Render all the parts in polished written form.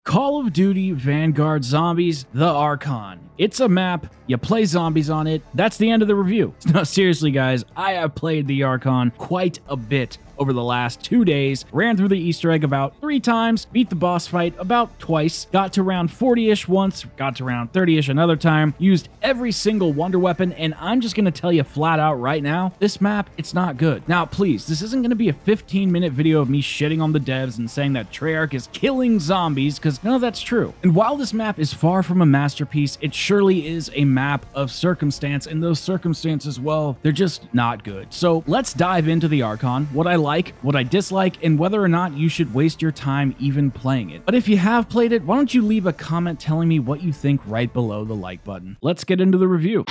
Call of Duty Vanguard Zombies, the Archon. It's a map, you play zombies on it, that's the end of the review. No, seriously guys, I have played the Archon quite a bit over the last 2 days, ran through the Easter egg about 3 times, beat the boss fight about twice, got to round 40-ish once, got to round 30-ish another time, used every single wonder weapon, and I'm just gonna tell you flat out right now, this map, it's not good. Now please, this isn't gonna be a 15-minute video of me shitting on the devs and saying that Treyarch is killing zombies, because none of that's true. And while this map is far from a masterpiece, it surely is a map of circumstance, and those circumstances, well, they're just not good. So let's dive into the Archon, what I like, what I dislike, and whether or not you should waste your time even playing it. But if you have played it, why don't you leave a comment telling me what you think right below the like button. Let's get into the review.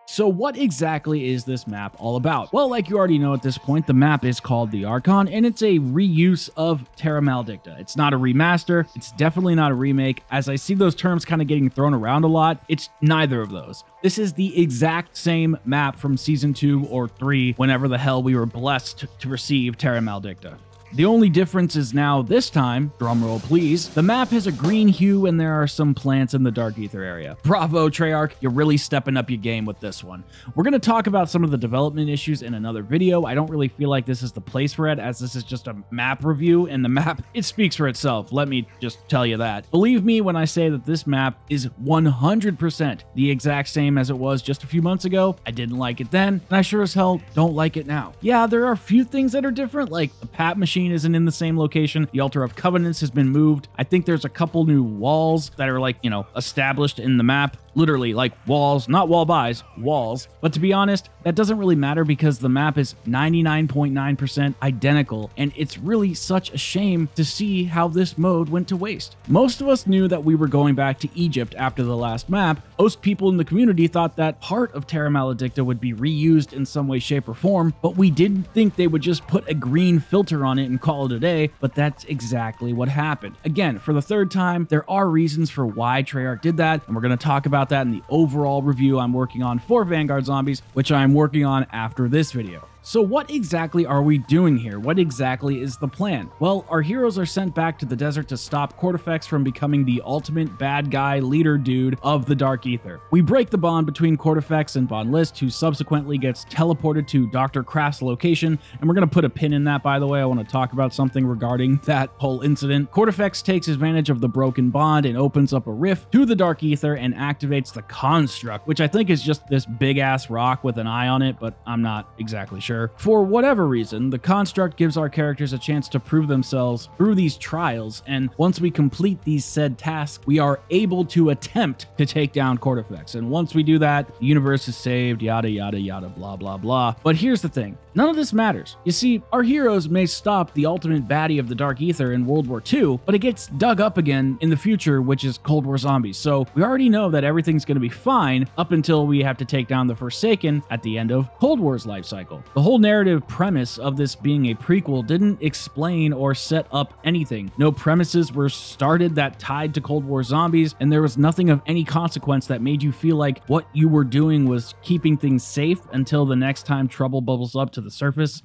So what exactly is this map all about? Well, like you already know at this point, the map is called the Archon, and it's a reuse of Terra Maldicta. It's not a remaster. It's definitely not a remake. As I see those terms kind of getting thrown around a lot, it's neither of those. This is the exact same map from Season 2 or 3, whenever the hell we were blessed to receive Terra Maldicta. The only difference is now, this time, drumroll please, the map has a green hue and there are some plants in the Dark Aether area. Bravo, Treyarch, you're really stepping up your game with this one. We're going to talk about some of the development issues in another video. I don't really feel like this is the place for it, as this is just a map review, and the map, it speaks for itself. Let me just tell you that. Believe me when I say that this map is 100% the exact same as it was just a few months ago. I didn't like it then, and I sure as hell don't like it now. Yeah, there are a few things that are different, like the Pat machine isn't in the same location. The Altar of Covenants has been moved. I think there's a couple new walls that are like, you know, established in the map. Literally like walls, not wall buys, walls. But to be honest, that doesn't really matter because the map is 99.9% identical, and it's really such a shame to see how this mode went to waste. Most of us knew that we were going back to Egypt after the last map. Most people in the community thought that part of Terra Maledicta would be reused in some way, shape, or form, but we didn't think they would just put a green filter on it and call it a day, but that's exactly what happened. Again, for the third time, there are reasons for why Treyarch did that, and we're going to talk about that in the overall review I'm working on for Vanguard Zombies, which I'm working on after this video. So what exactly are we doing here? What exactly is the plan? Well, our heroes are sent back to the desert to stop Kortifex from becoming the ultimate bad guy leader dude of the Dark Aether. We break the bond between Kortifex and Von List, who subsequently gets teleported to Dr. Kraft's location, and we're going to put a pin in that, by the way. I want to talk about something regarding that whole incident. Kortifex takes advantage of the broken bond and opens up a rift to the Dark Aether and activates the Construct, which I think is just this big-ass rock with an eye on it, but I'm not exactly sure. For whatever reason, the Construct gives our characters a chance to prove themselves through these trials, and once we complete these said tasks, we are able to attempt to take down Kortifex. And once we do that, the universe is saved, yada yada yada, blah blah blah. But here's the thing. None of this matters. You see, our heroes may stop the ultimate baddie of the Dark Aether in World War II, but it gets dug up again in the future, which is Cold War Zombies. So we already know that everything's going to be fine up until we have to take down the Forsaken at the end of Cold War's life cycle. The whole narrative premise of this being a prequel didn't explain or set up anything. No premises were started that tied to Cold War Zombies, and there was nothing of any consequence that made you feel like what you were doing was keeping things safe until the next time trouble bubbles up to the surface.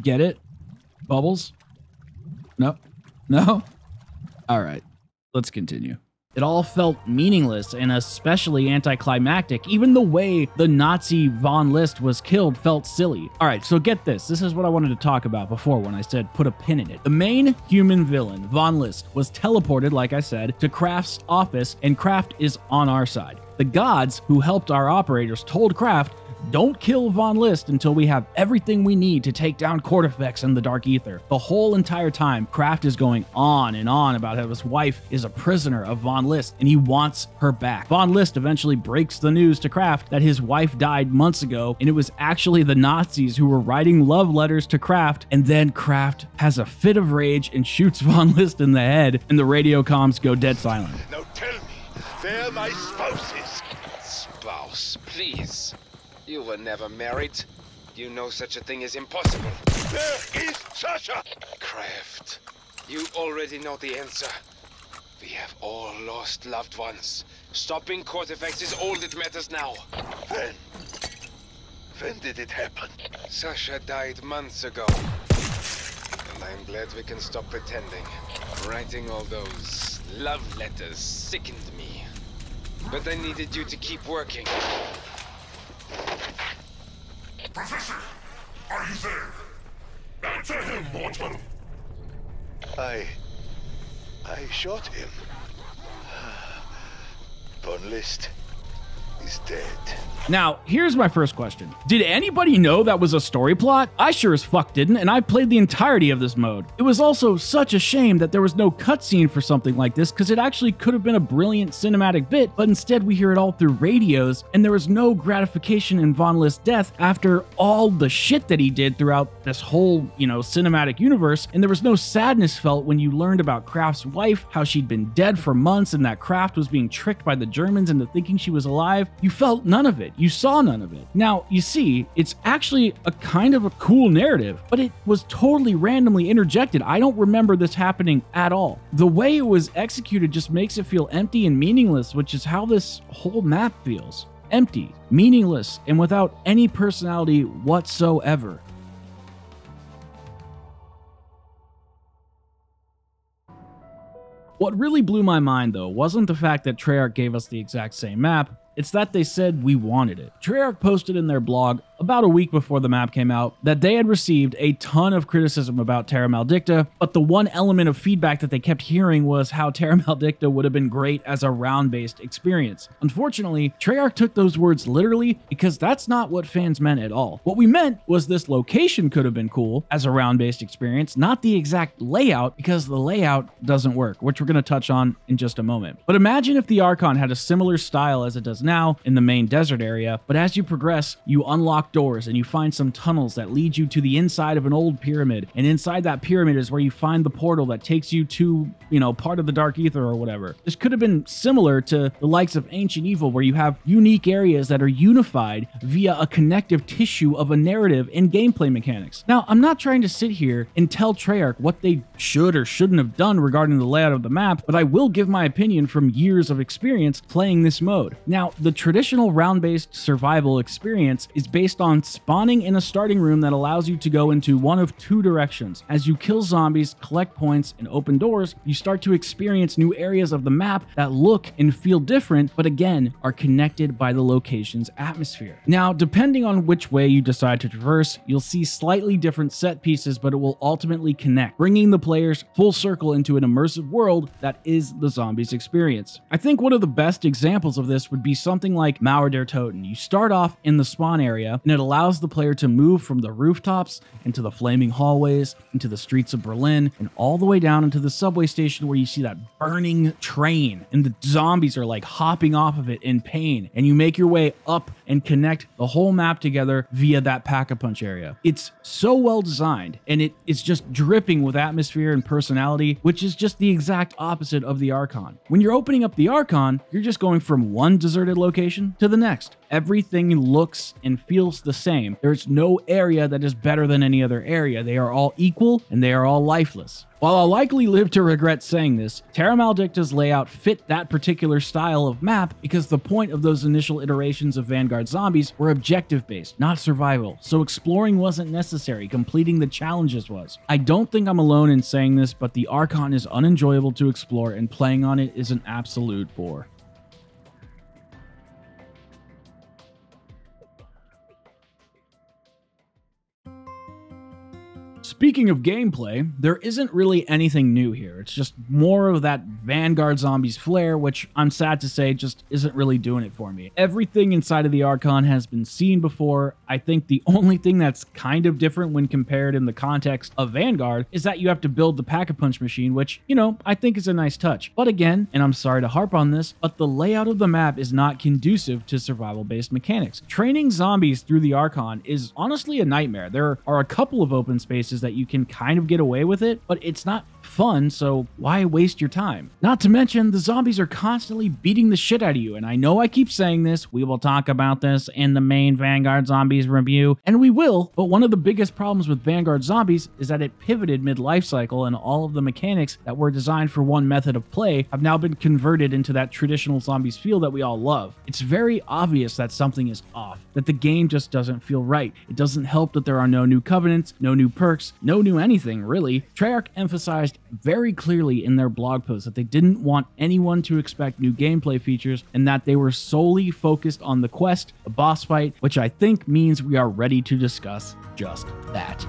Get it? Bubbles? No? No? All right, let's continue. It all felt meaningless and especially anticlimactic. Even the way the Nazi Von List was killed felt silly. All right, so get this. This is what I wanted to talk about before when I said put a pin in it. The main human villain, Von List, was teleported, like I said, to Kraft's office, and Kraft is on our side. The gods who helped our operators told Kraft, don't kill Von List until we have everything we need to take down Kortifex and the Dark Aether. The whole entire time, Kraft is going on and on about how his wife is a prisoner of Von List and he wants her back. Von List eventually breaks the news to Kraft that his wife died months ago, and it was actually the Nazis who were writing love letters to Kraft, and then Kraft has a fit of rage and shoots Von List in the head, and the radio comms go dead silent. Now tell me They're my spouses. Spouse, please. You were never married. You know such a thing is impossible. Where is Sasha? Kraft, you already know the answer. We have all lost loved ones. Stopping Kortifex is all that matters now. When did it happen? Sasha died months ago. And I'm glad we can stop pretending. Writing all those love letters sickened me. But I needed you to keep working. Professor, are you there? Answer him, mortal! I shot him. Von List is dead. Now, here's my first question. Did anybody know that was a story plot? I sure as fuck didn't, and I played the entirety of this mode. It was also such a shame that there was no cutscene for something like this, because it actually could have been a brilliant cinematic bit, but instead we hear it all through radios, and there was no gratification in Von List's death after all the shit that he did throughout this whole, cinematic universe, and there was no sadness felt when you learned about Kraft's wife, how she'd been dead for months, and that Kraft was being tricked by the Germans into thinking she was alive. You felt none of it. You saw none of it. Now, you see, it's actually a kind of a cool narrative, but it was totally randomly interjected. I don't remember this happening at all. The way it was executed just makes it feel empty and meaningless, which is how this whole map feels. Empty, meaningless, and without any personality whatsoever. What really blew my mind, though, wasn't the fact that Treyarch gave us the exact same map. It's that they said we wanted it. Treyarch posted in their blog about a week before the map came out that they had received a ton of criticism about Terra Maldicta, but the one element of feedback that they kept hearing was how Terra Maldicta would have been great as a round-based experience. Unfortunately, Treyarch took those words literally because that's not what fans meant at all. What we meant was this location could have been cool as a round-based experience, not the exact layout, because the layout doesn't work, which we're going to touch on in just a moment. But imagine if the Archon had a similar style as it does now in the main desert area, but as you progress, you unlock doors and you find some tunnels that lead you to the inside of an old pyramid, and inside that pyramid is where you find the portal that takes you to, part of the Dark Ether or whatever. This could have been similar to the likes of Ancient Evil, where you have unique areas that are unified via a connective tissue of a narrative and gameplay mechanics. Now, I'm not trying to sit here and tell Treyarch what they should or shouldn't have done regarding the layout of the map, but I will give my opinion from years of experience playing this mode. Now, the traditional round-based survival experience is based on spawning in a starting room that allows you to go into one of two directions. As you kill zombies, collect points, and open doors, you start to experience new areas of the map that look and feel different, but again, are connected by the location's atmosphere. Now, depending on which way you decide to traverse, you'll see slightly different set pieces, but it will ultimately connect, bringing the players full circle into an immersive world that is the zombies experience. I think one of the best examples of this would be something like Mauer der Toten. You start off in the spawn area, and it allows the player to move from the rooftops into the flaming hallways, into the streets of Berlin, and all the way down into the subway station where you see that burning train, and the zombies are like hopping off of it in pain, and you make your way up and connect the whole map together via that Pack-a-Punch area. It's so well designed, and it is just dripping with atmosphere and personality, which is just the exact opposite of the Archon. When you're opening up the Archon, you're just going from one deserted location to the next. Everything looks and feels the same. There's no area that is better than any other area. They are all equal and they are all lifeless. While I'll likely live to regret saying this, Terra Maldicta's layout fit that particular style of map because the point of those initial iterations of Vanguard zombies were objective-based, not survival, so exploring wasn't necessary, completing the challenges was. I don't think I'm alone in saying this, but the Archon is unenjoyable to explore and playing on it is an absolute bore. Speaking of gameplay, there isn't really anything new here. It's just more of that Vanguard Zombies flair, which I'm sad to say just isn't really doing it for me. Everything inside of the Archon has been seen before. I think the only thing that's kind of different when compared in the context of Vanguard is that you have to build the Pack-a-Punch machine, which, I think is a nice touch. But again, and I'm sorry to harp on this, but the layout of the map is not conducive to survival-based mechanics. Training zombies through the Archon is honestly a nightmare. There are a couple of open spaces that you can kind of get away with it, but it's not fun, so why waste your time? Not to mention, the zombies are constantly beating the shit out of you, and I know I keep saying this, we will talk about this in the main Vanguard Zombies review, and we will, but one of the biggest problems with Vanguard Zombies is that it pivoted mid-life cycle, and all of the mechanics that were designed for one method of play have now been converted into that traditional zombies feel that we all love. It's very obvious that something is off, that the game just doesn't feel right. It doesn't help that there are no new covenants, no new perks, no new anything, really. Treyarch emphasized very clearly in their blog post that they didn't want anyone to expect new gameplay features and that they were solely focused on the quest, the boss fight, which I think means we are ready to discuss just that.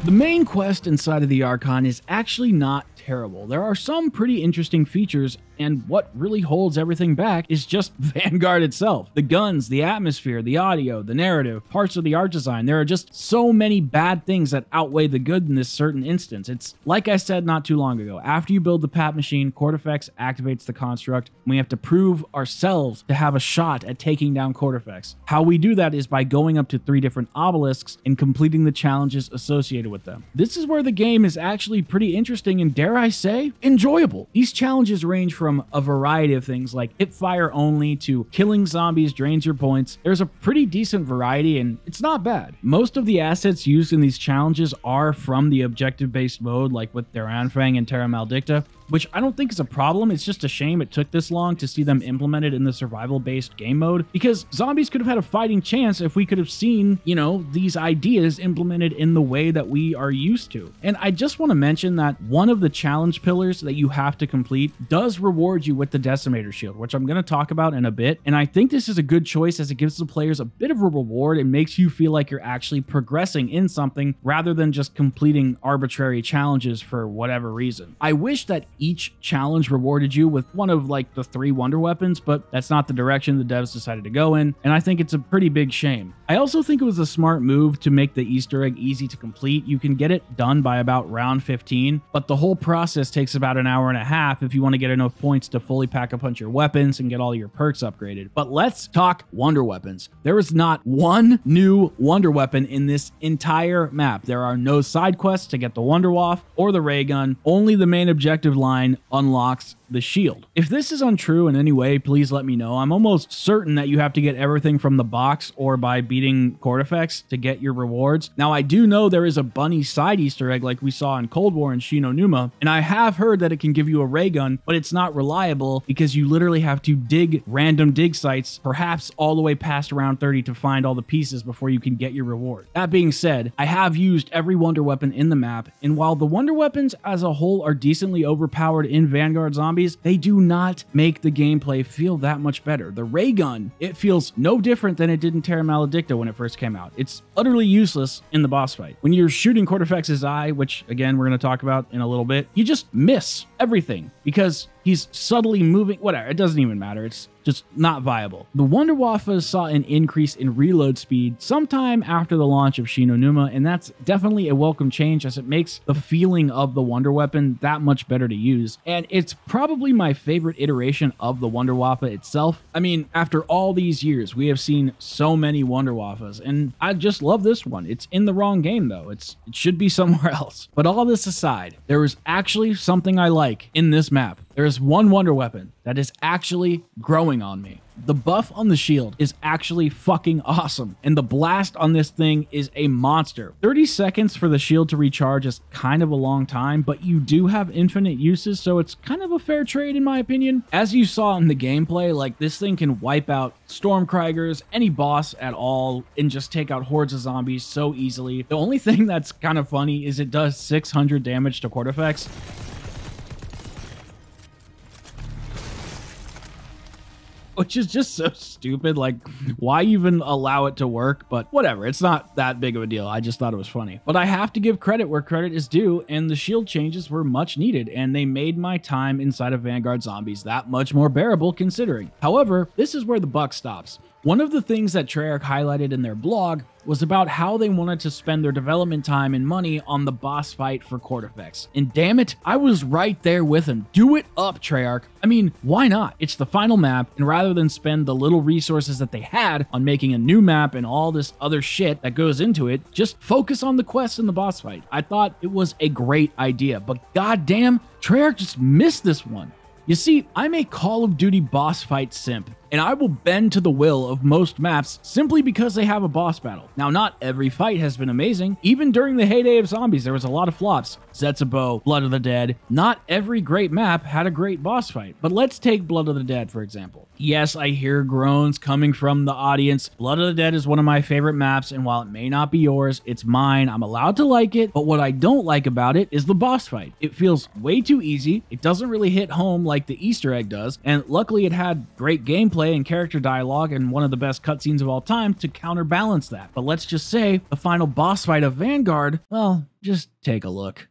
The main quest inside of the Archon is actually not terrible. There are some pretty interesting features, and what really holds everything back is just Vanguard itself. The guns, the atmosphere, the audio, the narrative, parts of the art design. There are just so many bad things that outweigh the good in this certain instance. It's like I said not too long ago. After you build the Pat machine, Cortifex activates the construct. We have to prove ourselves to have a shot at taking down Cortifex. How we do that is by going up to 3 different obelisks and completing the challenges associated with them. This is where the game is actually pretty interesting and, dare I say, enjoyable. These challenges range from a variety of things like hip fire only to killing zombies drains your points. There's a pretty decent variety and it's not bad. Most of the assets used in these challenges are from the objective-based mode, like with Daranfang and Terra Maldicta, which I don't think is a problem. It's just a shame it took this long to see them implemented in the survival-based game mode, because zombies could have had a fighting chance if we could have seen, you know, these ideas implemented in the way that we are used to. And I just want to mention that one of the challenge pillars that you have to complete does reward you with the Decimator Shield, which I'm going to talk about in a bit. And I think this is a good choice as it gives the players a bit of a reward and makes you feel like you're actually progressing in something rather than just completing arbitrary challenges for whatever reason. I wish that each challenge rewarded you with one of like the 3 wonder weapons, but that's not the direction the devs decided to go in, and I think it's a pretty big shame. I also think it was a smart move to make the Easter egg easy to complete. You can get it done by about round 15, but the whole process takes about an hour and a half if you want to get enough points to fully pack a punch your weapons and get all your perks upgraded. But let's talk wonder weapons. There is not one new wonder weapon in this entire map. There are no side quests to get the Wonder Waff or the ray gun. Only the main objective line unlocks the shield. If this is untrue in any way, please let me know. I'm almost certain that you have to get everything from the box or by beating Cortifex to get your rewards. Now, I do know there is a bunny side Easter egg like we saw in Cold War and Shi No Numa, and I have heard that it can give you a ray gun, but it's not reliable because you literally have to dig random dig sites, perhaps all the way past round 30 to find all the pieces before you can get your reward. That being said, I have used every wonder weapon in the map, and while the wonder weapons as a whole are decently overpowered in Vanguard Zombies, they do not make the gameplay feel that much better. The ray gun, it feels no different than it did in Terra Maledicta when it first came out. It's utterly useless in the boss fight. When you're shooting Cortifex's eye, which again we're going to talk about in a little bit, you just miss everything because he's subtly moving. Whatever, it doesn't even matter. It's just not viable. The Wonder Waffas saw an increase in reload speed sometime after the launch of Shi No Numa, and that's definitely a welcome change as it makes the feeling of the Wonder Weapon that much better to use. And it's probably my favorite iteration of the Wonder Waffa itself. I mean, after all these years, we have seen so many Wonder Waffas, and I just love this one. It's in the wrong game though. It should be somewhere else. But all this aside, there is actually something I like in this map. There is one wonder weapon that is actually growing on me. The buff on the shield is actually fucking awesome, and the blast on this thing is a monster. 30 seconds for the shield to recharge is kind of a long time, but you do have infinite uses, so it's kind of a fair trade in my opinion. As you saw in the gameplay, like this thing can wipe out Stormkriegers, any boss at all, and just take out hordes of zombies so easily. The only thing that's kind of funny is it does 600 damage to Cortifex. Which is just so stupid. Like, why even allow it to work? But whatever, it's not that big of a deal. I just thought it was funny. But I have to give credit where credit is due, and the shield changes were much needed, and they made my time inside of Vanguard Zombies that much more bearable considering. However, this is where the buck stops. One of the things that Treyarch highlighted in their blog was about how they wanted to spend their development time and money on the boss fight for Cortifex. And damn it, I was right there with him. Do it up, Treyarch. I mean, why not? It's the final map, and rather than spend the little resources that they had on making a new map and all this other shit that goes into it, just focus on the quest and the boss fight. I thought it was a great idea, but goddamn, Treyarch just missed this one. You see, I'm a Call of Duty boss fight simp, and I will bend to the will of most maps simply because they have a boss battle. Now, not every fight has been amazing. Even during the heyday of zombies, there was a lot of flops. Zetsubo, Blood of the Dead. Not every great map had a great boss fight, but let's take Blood of the Dead, for example. Yes, I hear groans coming from the audience. Blood of the Dead is one of my favorite maps, and while it may not be yours, it's mine. I'm allowed to like it, but what I don't like about it is the boss fight. It feels way too easy. It doesn't really hit home like the Easter egg does, and luckily it had great gameplay and character dialogue and one of the best cutscenes of all time to counterbalance that. But let's just say the final boss fight of Vanguard, well, just take a look.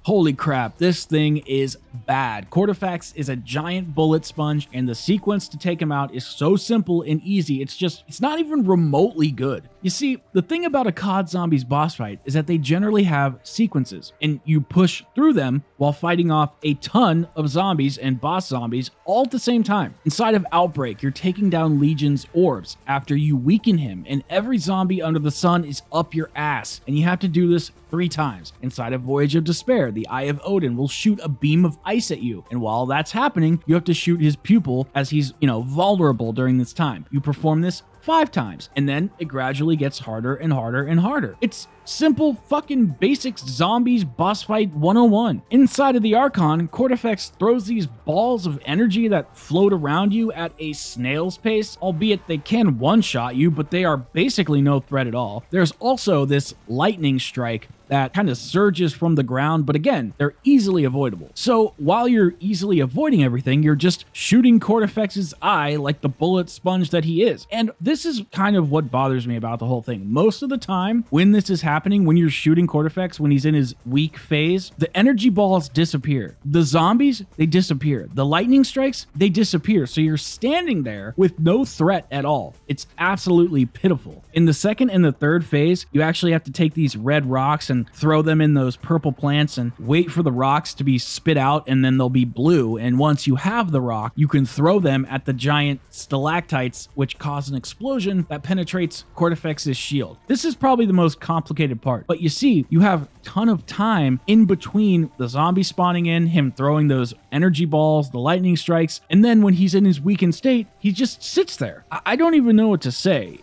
Holy crap, this thing is bad. Cortifex is a giant bullet sponge, and the sequence to take him out is so simple and easy, it's not even remotely good. You see, the thing about a COD Zombies boss fight is that they generally have sequences, and you push through them while fighting off a ton of zombies and boss zombies all at the same time. Inside of Outbreak, you're taking down Legion's orbs after you weaken him, and every zombie under the sun is up your ass, and you have to do this 3 times. Inside of Voyage of Despair, the Eye of Odin will shoot a beam of ice at you, and while that's happening, you have to shoot his pupil as he's, vulnerable during this time. You perform this 5 times, and then it gradually gets harder and harder and harder. It's simple fucking basics zombies boss fight 101. Inside of the Archon, Cortifex throws these balls of energy that float around you at a snail's pace, albeit they can one-shot you, but they are basically no threat at all. There's also this lightning strike that kind of surges from the ground, but again, they're easily avoidable. So while you're easily avoiding everything, you're just shooting Cortifex's eye like the bullet sponge that he is. And this is kind of what bothers me about the whole thing. Most of the time, when this is happening, when you're shooting Cortifex, when he's in his weak phase, the energy balls disappear. The zombies, they disappear. The lightning strikes, they disappear. So you're standing there with no threat at all. It's absolutely pitiful. In the second and the third phase, you actually have to take these red rocks and throw them in those purple plants and wait for the rocks to be spit out, and then they'll be blue. And once you have the rock, you can throw them at the giant stalactites, which cause an explosion that penetrates Cortifex's shield. This is probably the most complicated part, but you see, you have a ton of time in between the zombie spawning in, him throwing those energy balls, the lightning strikes, and then when he's in his weakened state, he just sits there. I don't even know what to say.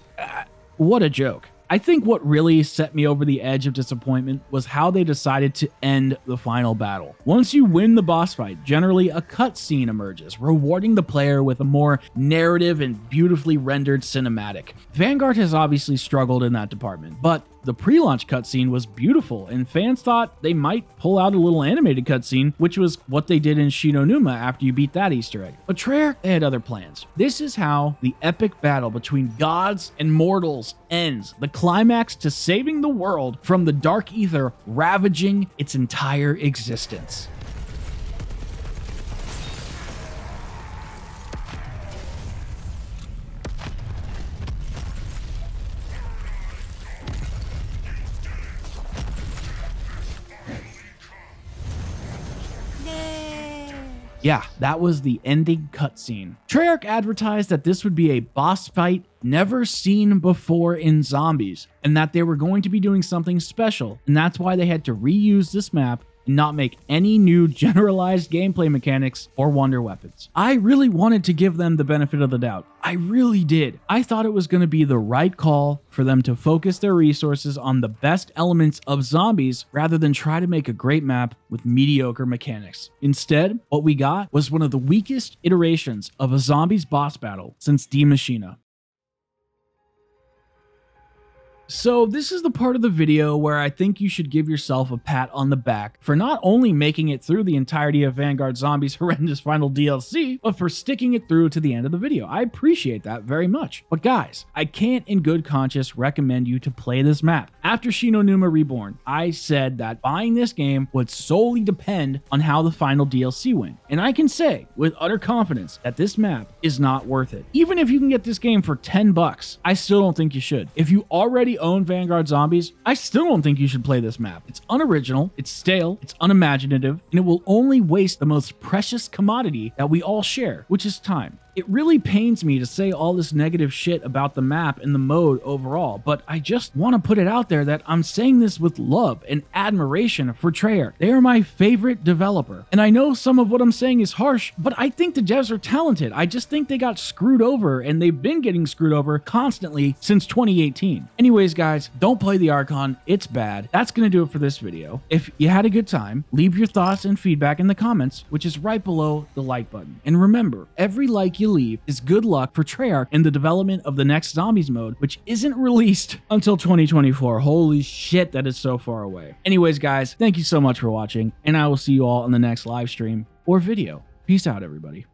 What a joke. I think what really set me over the edge of disappointment was how they decided to end the final battle. Once you win the boss fight, generally a cutscene emerges, rewarding the player with a more narrative and beautifully rendered cinematic. Vanguard has obviously struggled in that department, but the pre-launch cutscene was beautiful, and fans thought they might pull out a little animated cutscene, which was what they did in Shinonuma after you beat that Easter egg. But Treyarch had other plans. This is how the epic battle between gods and mortals ends, the climax to saving the world from the Dark Ether ravaging its entire existence. Yeah, that was the ending cutscene. Treyarch advertised that this would be a boss fight never seen before in zombies, and that they were going to be doing something special, and that's why they had to reuse this map and not make any new generalized gameplay mechanics or wonder weapons. I really wanted to give them the benefit of the doubt. I really did. I thought it was going to be the right call for them to focus their resources on the best elements of zombies rather than try to make a great map with mediocre mechanics. Instead, what we got was one of the weakest iterations of a zombies boss battle since Die Machina. So this is the part of the video where I think you should give yourself a pat on the back for not only making it through the entirety of Vanguard Zombies' horrendous final DLC, but for sticking it through to the end of the video. I appreciate that very much. But guys, I can't in good conscience recommend you to play this map. After Shi No Numa Reborn, I said that buying this game would solely depend on how the final DLC went. And I can say with utter confidence that this map is not worth it. Even if you can get this game for $10, I still don't think you should. If you already own Vanguard Zombies, I still don't think you should play this map. It's unoriginal, it's stale, it's unimaginative, and it will only waste the most precious commodity that we all share, which is time. It really pains me to say all this negative shit about the map and the mode overall, but I just want to put it out there that I'm saying this with love and admiration for Treyarch. They are my favorite developer. And I know some of what I'm saying is harsh, but I think the devs are talented. I just think they got screwed over, and they've been getting screwed over constantly since 2018. Anyways, guys, don't play the Archon. It's bad. That's going to do it for this video. If you had a good time, leave your thoughts and feedback in the comments, which is right below the like button. And remember, every like you leave is good luck for Treyarch in the development of the next Zombies mode, which isn't released until 2024. Holy shit, that is so far away. Anyways, guys, thank you so much for watching, and I will see you all in the next live stream or video. Peace out, everybody.